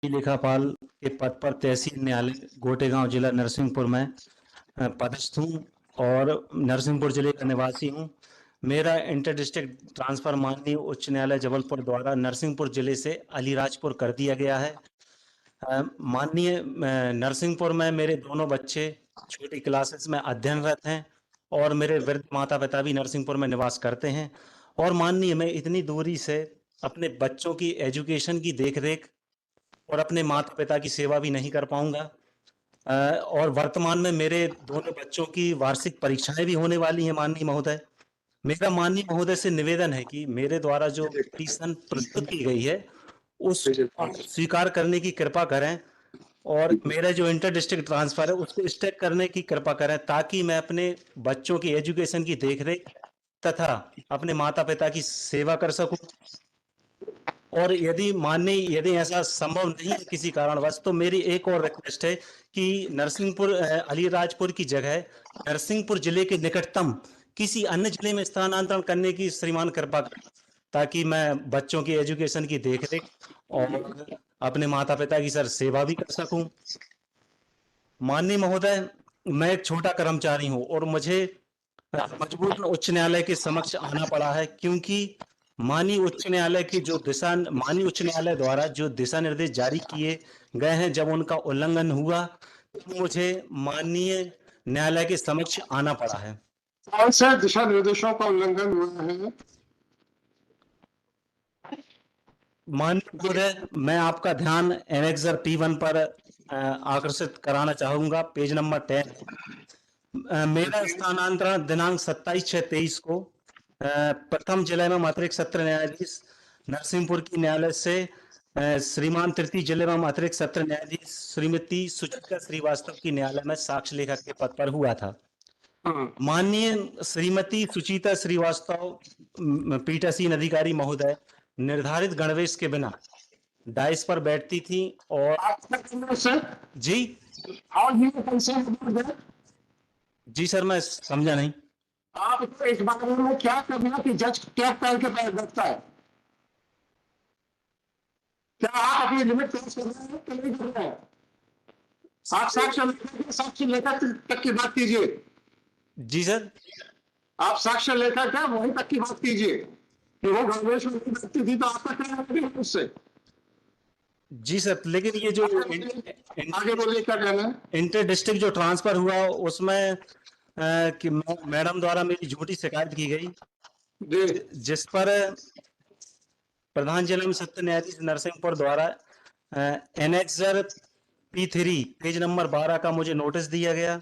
लेखापाल के पद पर तहसील न्यायालय गोटेगांव जिला नरसिंहपुर में पदस्थ हूँ और नरसिंहपुर जिले का निवासी हूँ। मेरा इंटर डिस्ट्रिक्ट ट्रांसफर माननीय उच्च न्यायालय जबलपुर द्वारा नरसिंहपुर जिले से अलीराजपुर कर दिया गया है। माननीय नरसिंहपुर में मेरे दोनों बच्चे छोटी क्लासेस में अध्ययनरत हैं और मेरे वृद्ध माता पिता भी नरसिंहपुर में निवास करते हैं। और माननीय मैं इतनी दूरी से अपने बच्चों की एजुकेशन की देखरेख और अपने माता पिता की सेवा भी नहीं कर पाऊंगा। और वर्तमान में मेरे दोनों बच्चों की वार्षिक परीक्षाएं भी होने वाली हैं। माननीय महोदय, मेरा माननीय महोदय से निवेदन है कि मेरे द्वारा जो पिटीशन प्रस्तुत की गई है उस स्वीकार करने की कृपा करें और मेरा जो इंटर डिस्ट्रिक्ट ट्रांसफर है उसको स्टेक करने की कृपा करें, ताकि मैं अपने बच्चों की एजुकेशन की देखरेख तथा अपने माता पिता की सेवा कर सकूं। और यदि ऐसा संभव नहीं है किसी कारणवश, तो मेरी एक और रिक्वेस्ट है कि नरसिंहपुर अलीराजपुर की जगह नरसिंहपुर जिले के निकटतम किसी अन्य जिले में स्थानांतरण करने की श्रीमान कृपा करें, ताकि मैं बच्चों की एजुकेशन की देखरेख और अपने माता पिता की सर सेवा भी कर सकूं। माननीय महोदय, मैं एक छोटा कर्मचारी हूं और मुझे मजबूरन उच्च न्यायालय के समक्ष आना पड़ा है, क्योंकि माननीय उच्च न्यायालय द्वारा जो दिशा निर्देश जारी किए गए हैं, जब उनका उल्लंघन हुआ तो मुझे माननीय न्यायालय के समक्ष आना पड़ा है। कौन से दिशा निर्देशों का उल्लंघन हुआ है? माननीय महोदय, मैं आपका ध्यान एनेक्सर P1 पर आकर्षित कराना चाहूंगा। Page number 10। मेरा स्थानांतरण दिनांक 27/6/23 को प्रथम जिले में अतिरिक्त सत्र न्यायाधीश नरसिंहपुर की न्यायालय से श्रीमान तृतीय जिले में अतिरिक्त सत्र न्यायाधीश श्रीमती सुचित्रा श्रीवास्तव की न्यायालय में साक्ष्य लेखक के पद पर हुआ था। माननीय श्रीमती सुचिता श्रीवास्तव पीठासीन अधिकारी महोदय निर्धारित गणवेश के बिना डाइस पर बैठती थी और जी जी सर, मैं समझा नहीं। आप इस बारे में क्या करना कि जज क्या पैर के पैर बैठता है? क्या आप अपनी लिमिट क्रॉस कर रहे हैं कि नहीं कर रहे हैं? आप साक्ष्य लेकर तक की बात कीजिए। जी सर, आप साक्ष्य लेकर क्या वहीं तक की बात कीजिए कि वो गणवेश में बैठती थी, तो आपका क्या है उससे? जी सर, लेकिन ये जो आगे बोलिए, क्या कहना है? इंटर डिस्ट्रिक्ट जो ट्रांसफर हुआ उसमें कि मैडम द्वारा मेरी झूठी शिकायत की गई, जिस पर प्रधान जिला सत्र न्यायाधीश नरसिंहपुर द्वारा एनेक्सर P3 पेज नंबर 12 का मुझे नोटिस दिया गया।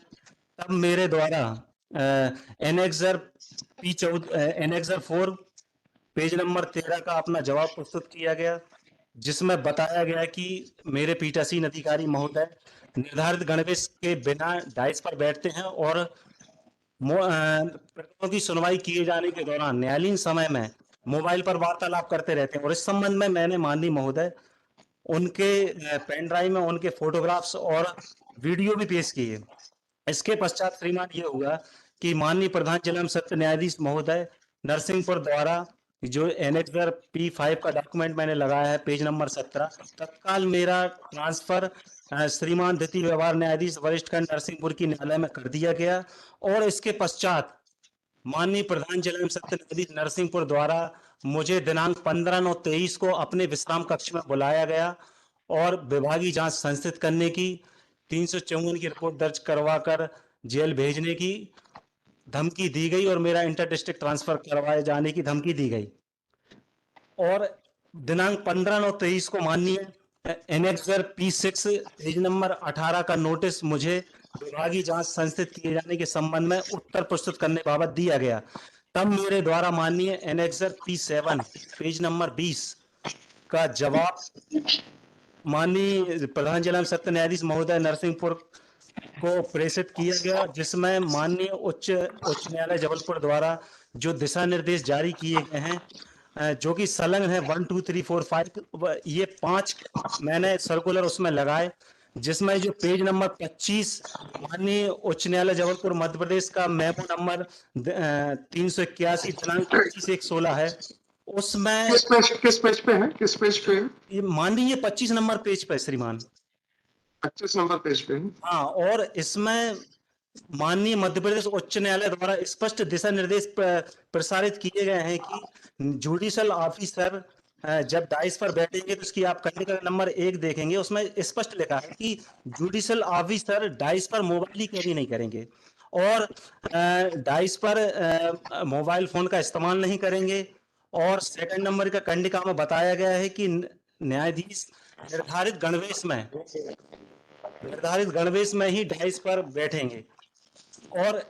तब मेरे द्वारा एनेक्सर 4 पेज नंबर 13 का अपना जवाब प्रस्तुत किया गया, जिसमें बताया गया कि मेरे पीठासीन अधिकारी महोदय निर्धारित गणवेश के बिना डाइस पर बैठते हैं और प्रकरणों की सुनवाई किए जाने के दौरान न्यायालीन समय में मोबाइल पर वार्तालाप करते रहते हैं। और इस संबंध में मैंने माननीय महोदय उनके पेन ड्राइव में उनके फोटोग्राफ्स और वीडियो भी पेश किए। इसके पश्चात श्रीमान ये हुआ कि माननीय प्रधान जिला सत्र न्यायाधीश महोदय नरसिंहपुर द्वारा जो एनेक्सर P5 का डॉक्यूमेंट मैंने लगाया है पेज नंबर 17, तत्काल मेरा ट्रांसफर श्रीमान द्वितीय व्यवहार न्यायाधीश वरिष्ठ खंड नरसिंहपुर की न्यायालय में कर दिया गया। और इसके पश्चात माननीय प्रधान जिला सत्र न्यायाधीश नरसिंहपुर द्वारा मुझे दिनांक 15/9/23 को अपने विश्राम कक्ष में बुलाया गया और विभागीय जांच संस्थित करने की 354 की रिपोर्ट दर्ज करवाकर जेल भेजने की धमकी दी गई और मेरा इंटर डिस्ट्रिक्ट ट्रांसफर करवाए जाने की धमकी दी गई। और दिनांक 15/9/23 को माननीय एनेक्सर P6 पेज नंबर 18 का नोटिस मुझे विभागीय जांच संस्थित किए जाने के संबंध में उत्तर प्रस्तुत करने बाबत दिया गया। तब मेरे द्वारा माननीय एनेक्सर P7 पेज नंबर 20 का जवाब माननीय प्रधान जिला सत्र न्यायाधीश महोदय नरसिंहपुर को प्रेषित किया गया, जिसमें माननीय उच्च न्यायालय जबलपुर द्वारा जो दिशा निर्देश जारी किए गए हैं, जो कि संलग्न है 1 2 3 4 5, ये 5 मैंने सर्कुलर उसमें लगाए, जिसमें जो पेज नंबर 25 माननीय उच्च न्यायालय जबलपुर मध्य प्रदेश का मेमो नंबर 381 दिनांक 25/1/16 है, उसमें किस पेज पे है, किस पेज पे है? ये माननीय 25 नंबर पेज पे श्रीमान। 25 नंबर पेज पे है। हाँ, और इसमें माननीय मध्य प्रदेश उच्च न्यायालय द्वारा स्पष्ट दिशा निर्देश प्रसारित किए गए हैं कि जुडिशल ऑफिसर जब डाइस पर बैठेंगे तो इसकी आप कंडीशन नंबर 1 देखेंगे, उसमें स्पष्ट लिखा है कि जुडिशल ऑफिसर डाइस पर मोबाइल ही कैरी नहीं करेंगे और डाइस पर मोबाइल फोन का इस्तेमाल नहीं करेंगे। और सेकंड नंबर का कंडिका में बताया गया है कि न्यायाधीश निर्धारित गणवेश में ही डाइस पर बैठेंगे। और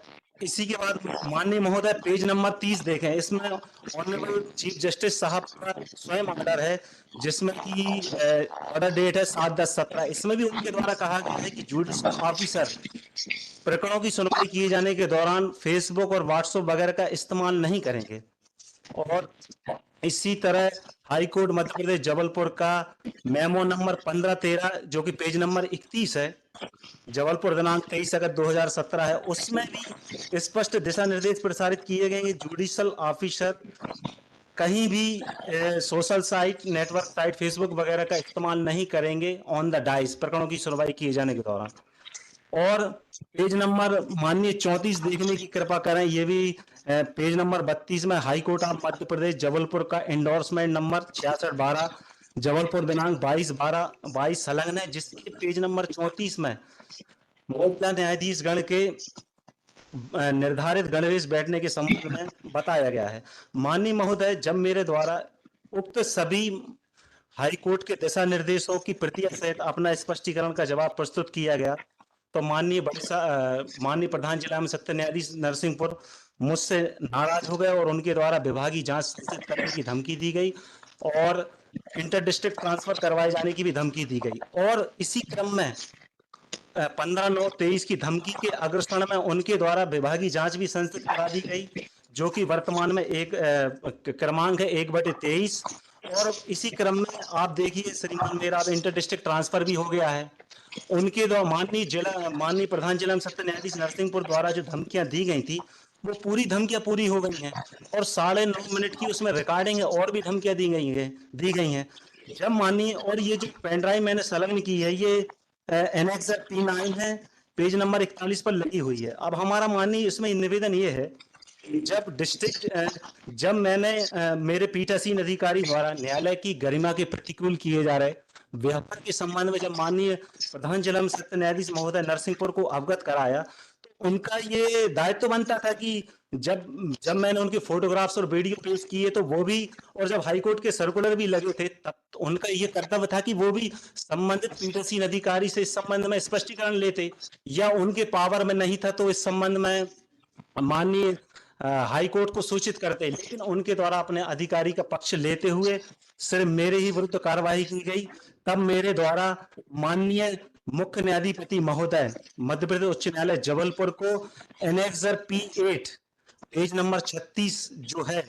इसी के बाद माननीय महोदय पेज नंबर 30 देखें, इसमें ऑनरेबल चीफ जस्टिस साहब का स्वयं ऑर्डर है जिसमें कि ऑर्डर डेट है 7/10/17। इसमें भी उनके द्वारा कहा गया है कि जुडिशल ऑफिसर प्रकरणों की सुनवाई किए जाने के दौरान फेसबुक और व्हाट्सएप वगैरह का इस्तेमाल नहीं करेंगे। और इसी तरह हाई कोर्ट मध्य प्रदेश जबलपुर का मेमो नंबर 1513 जो कि पेज नंबर 31 है, जबलपुर दिनांक 23 अगस्त 2017 है, उसमें भी स्पष्ट दिशा निर्देश प्रसारित किए गए हैं। जुडिशल ऑफिसर कहीं भी social site, network site, Facebook वगैरह का इस्तेमाल नहीं करेंगे ऑन द डाइस प्रकरणों की सुनवाई किए जाने के दौरान। और पेज नंबर माननीय 34 देखने की कृपा करें, ये भी पेज नंबर 32 में high court of Madhya Pradesh Jabalpur का एंडोर्समेंट नंबर 6612 जबलपुर दिनांक 22/12/22 संलग्न है, जिसके पेज नंबर 34 में महिला न्यायाधीश गण के निर्धारित गणवेश बैठने के संबंध में बताया गया है। माननीय महोदय, जब मेरे द्वारा उक्त सभी हाई कोर्ट के दिशा निर्देशों की प्रतियां सहित अपना स्पष्टीकरण का जवाब प्रस्तुत किया गया तो माननीय प्रधान जिला एवं सत्र न्यायाधीश नरसिंहपुर मुझसे नाराज हो गए और उनके द्वारा विभागीय जांच संस्थित करने की धमकी दी गई और इंटर डिस्ट्रिक्ट ट्रांसफर करवाए जाने की भी धमकी दी गई। और इसी क्रम में 15/9/23 की धमकी के अग्रसर में उनके द्वारा विभागीय जांच भी संस्थित करा दी गई, जो कि वर्तमान में एक क्रमांक है 1/23। और इसी क्रम में आप देखिए श्रीमान, मेरा इंटर डिस्ट्रिक्ट ट्रांसफर भी हो गया है। उनके द्वारा माननीय प्रधान जिला एवं सत्र न्यायाधीश नरसिंहपुर द्वारा जो धमकियां दी गई थी वो पूरी धमकियां पूरी हो गई हैं और 9.5 मिनट की उसमें रिकॉर्डिंग है और भी धमकियां दी गई हैं। जब माननीय, और ये जो पेन ड्राइव मैंने संलग्न की है ये एनेक्स P9 है, पेज नंबर 41 पर लगी हुई है। अब हमारा माननीय इसमें निवेदन ये है, जब मैंने मेरे पीठासीन अधिकारी द्वारा न्यायालय की गरिमा के प्रतिकूल किए जा रहे व्यवहार के संबंध में जब माननीय प्रधान जिला सत्र न्यायाधीश महोदय नरसिंहपुर को अवगत कराया तो उनका ये दायित्व बनता था कि जब मैंने उनके फोटोग्राफ्स और वीडियो पेश किए तो वो भी, और जब हाईकोर्ट के सर्कुलर भी लगे थे तब तो उनका ये कर्तव्य था कि वो भी संबंधित पीठासीन अधिकारी से इस संबंध में स्पष्टीकरण लेते, या उनके पावर में नहीं था तो इस संबंध में माननीय हाई कोर्ट को सूचित करते। लेकिन उनके द्वारा अपने अधिकारी का पक्ष लेते हुए सिर्फ मेरे ही विरुद्ध कार्रवाई की गई। तब मेरे द्वारा माननीय मुख्य न्यायाधिपति महोदय मध्य प्रदेश उच्च न्यायालय जबलपुर को एनेक्सर P8 पेज नंबर 36 जो है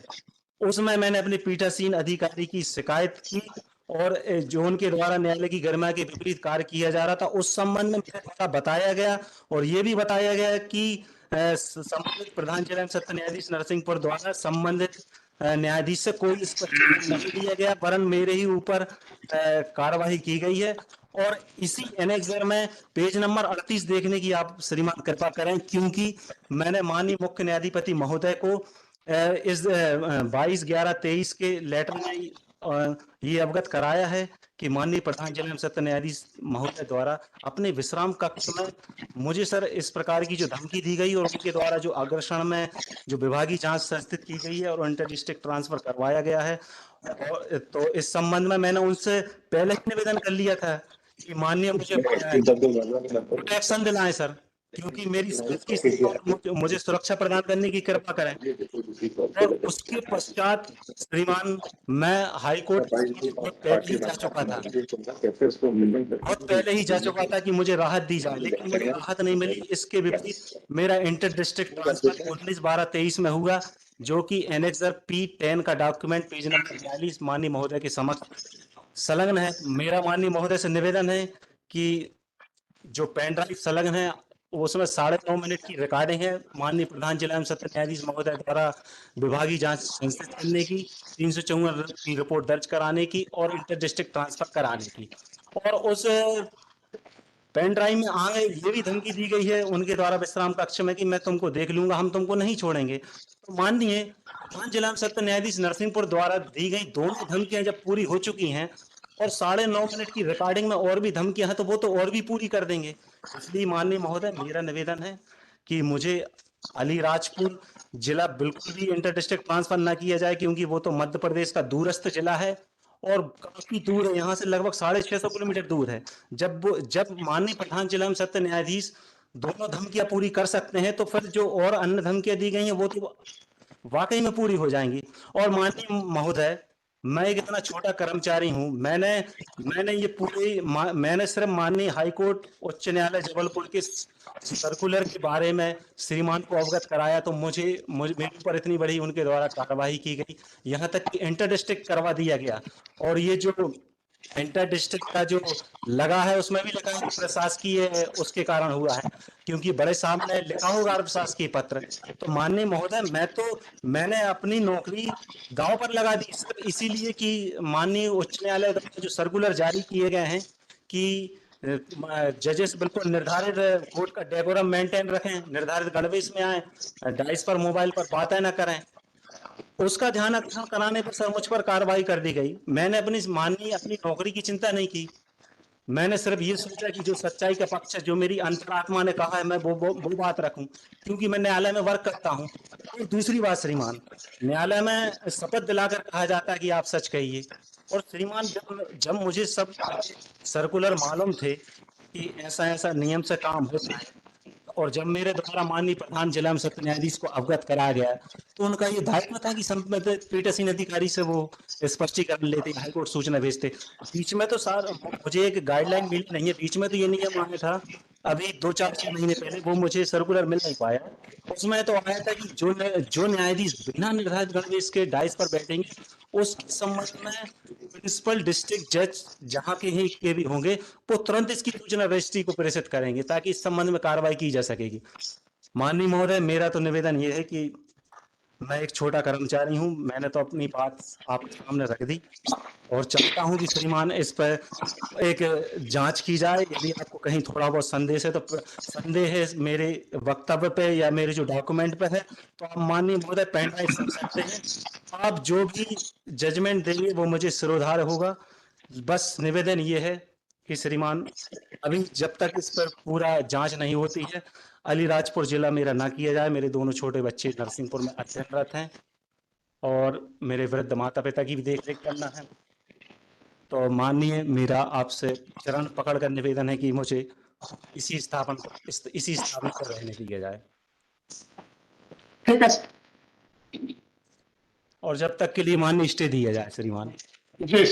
उसमें मैंने अपने पीठासीन अधिकारी की शिकायत की और जो उनके द्वारा न्यायालय की गरिमा के विपरीत कार्य किया जा रहा था उस संबंध में मेरे द्वारा बताया गया और ये भी बताया गया कि संबंधित प्रधान जिला सत्र न्यायाधीश नरसिंहपुर द्वारा संबंधित न्यायाधीश से कोई स्पष्टीकरण नहीं दिया गया वरन मेरे ही ऊपर कार्रवाई की गई है। और इसी एनेक्सर में पेज नंबर 38 देखने की आप श्रीमान कृपा करें, क्योंकि मैंने माननीय मुख्य न्यायाधिपति महोदय को इस 22/11/23 के लेटर में ये अवगत कराया है कि माननीय प्रधान जिला सत्र न्यायाधीश महोदय द्वारा अपने विश्राम कक्ष में मुझे सर इस प्रकार की जो धमकी दी गई और उनके द्वारा जो अग्रसर में जो विभागीय जांच संस्थित की गई है और इंटर डिस्ट्रिक्ट ट्रांसफर करवाया गया है। और तो इस संबंध में मैंने उनसे पहले ही निवेदन कर लिया था कि माननीय मुझे प्रोटेक्शन दिलाएं सर, क्योंकि मेरी की स्थिति और मुझे सुरक्षा प्रदान करने की कृपा करें। और उसके पश्चात श्रीमान मैं हाई कोर्ट बहुत पहले ही जा चुका था, बहुत पहले ही जा चुका था कि मुझे राहत दी जाए, लेकिन मुझे राहत नहीं मिली। इसके विपरीत मेरा इंटर डिस्ट्रिक्ट ट्रांसफर 19/12/23 में हुआ, जो कि एनेक्सर P10 का डॉक्यूमेंट पेज नंबर 42 माननीय महोदय के समक्ष संलग्न है। मेरा माननीय महोदय से निवेदन है कि जो पेन ड्राइव संलग्न है उसमें 9.5 मिनट की रिकॉर्डिंग है माननीय प्रधान जिला एवं सत्र न्यायाधीश महोदय द्वारा विभागीय जांच संस्थित करने की, 354 की रिपोर्ट दर्ज कराने की और इंटर डिस्ट्रिक्ट ट्रांसफर कराने की। और उस पेन ड्राइव में आगे ये भी धमकी दी गई है उनके द्वारा विश्राम कक्ष में कि मैं तुमको देख लूंगा, हम तुमको नहीं छोड़ेंगे। तो माननीय प्रधान जिला एवं सत्र न्यायाधीश नरसिंहपुर द्वारा दी गई दोनों धमकियां जब पूरी हो चुकी हैं और 9.5 मिनट की रिकॉर्डिंग में और भी धमकियां हैं, तो वो तो और भी पूरी कर देंगे। इसलिए माननीय महोदय मेरा निवेदन है कि मुझे अलीराजपुर जिला बिल्कुल भी इंटर डिस्ट्रिक्ट ट्रांसफर ना किया जाए, क्योंकि वो तो मध्य प्रदेश का दूरस्थ जिला है और काफी दूर है, यहाँ से लगभग 650 किलोमीटर दूर है। जब माननीय प्रधान जिला एवं सत्र न्यायाधीश दोनों धमकियां पूरी कर सकते हैं, तो फिर जो और अन्य धमकियां दी गई हैं वो तो वाकई में पूरी हो जाएंगी। और माननीय महोदय, मैं एक इतना छोटा कर्मचारी हूं, मैंने ये मैंने सिर्फ माननीय हाईकोर्ट उच्च न्यायालय जबलपुर के सर्कुलर के बारे में श्रीमान को अवगत कराया, तो मुझे मेरे ऊपर इतनी बड़ी उनके द्वारा कार्रवाई की गई, यहाँ तक कि इंटर डिस्ट्रिक्ट करवा दिया गया। और ये जो इंटर डिस्ट्रिक्ट का जो लगा है उसमें भी लिखा है कि प्रशासकीय उसके कारण हुआ है, क्योंकि बड़े साहब ने लिखा होगा प्रशासकीय पत्र। तो माननीय महोदय, मैंने अपनी नौकरी दांव पर लगा दी सिर्फ इसीलिए कि माननीय उच्च न्यायालय द्वारा जो सर्कुलर जारी किए गए हैं कि जजेस बिल्कुल निर्धारित कोर्ट का डेकोरम मेंटेन रखें, निर्धारित गणवेश में आए, डाइस पर मोबाइल पर बातें न करें, उसका ध्यान आकर्षण कराने पर सर मुझ पर कार्रवाई कर दी गई। मैंने अपनी नौकरी की चिंता नहीं की, मैंने सिर्फ ये सोचा कि जो सच्चाई का पक्ष है, जो मेरी अंतरात्मा ने कहा है, मैं वो बात रखूं, क्योंकि मैं न्यायालय में वर्क करता हूं। और दूसरी बात श्रीमान, न्यायालय में शपथ दिलाकर कहा जाता है कि आप सच कहिए, और श्रीमान जब मुझे सब सर्कुलर मालूम थे कि ऐसा ऐसा नियम से काम होता है, और जब मेरे द्वारा माननीय प्रधान जिला एवं सत्र न्यायाधीश को अवगत कराया गया, तो उनका ये दायित्व था कि संबंधित पीठासीन अधिकारी से वो स्पष्टीकरण लेते, हाईकोर्ट सूचना भेजते। बीच में तो सर मुझे एक गाइडलाइन मिली नहीं है, बीच में तो ये नियम आया था अभी 2-4-6 महीने पहले, वो मुझे सर्कुलर मिल नहीं पाया। उसमें तो आया था कि जो न्यायाधीश बिना निर्धारित गणवेश के डाइस पर बैठेंगे, उसके संबंध में प्रिंसिपल डिस्ट्रिक्ट जज जहां के भी होंगे, वो तुरंत इसकी सूचना रजिस्ट्री को प्रेषित करेंगे ताकि इस संबंध में कार्रवाई की जा सकेगी। माननीय महोदय, मेरा तो निवेदन ये है कि मैं एक छोटा कर्मचारी हूं, मैंने तो अपनी बात आपके सामने रख दी और चाहता हूं कि श्रीमान इस पर एक जांच की जाए। यदि आपको कहीं थोड़ा बहुत संदेह है मेरे वक्तव्य पे या मेरे जो डॉक्यूमेंट पे है, तो आप माननीय महोदय पेन ड्राइव सुन सकते हैं। आप जो भी जजमेंट देंगे वो मुझे सिरोधार्य होगा। बस निवेदन ये है कि श्रीमान, अभी जब तक इस पर पूरा जांच नहीं होती है, अलीराजपुर जिला मेरा ना किया जाए। मेरे दोनों छोटे बच्चे नरसिंहपुर में अध्ययनरत हैं और मेरे वृद्ध माता पिता की भी देख रेख करना है। तो माननीय, मेरा आपसे चरण पकड़कर निवेदन है कि मुझे इसी स्थापना पर रहने दिया जाए, ठीक है और जब तक के लिए माननीय स्टे दिया जाए श्रीमान। जी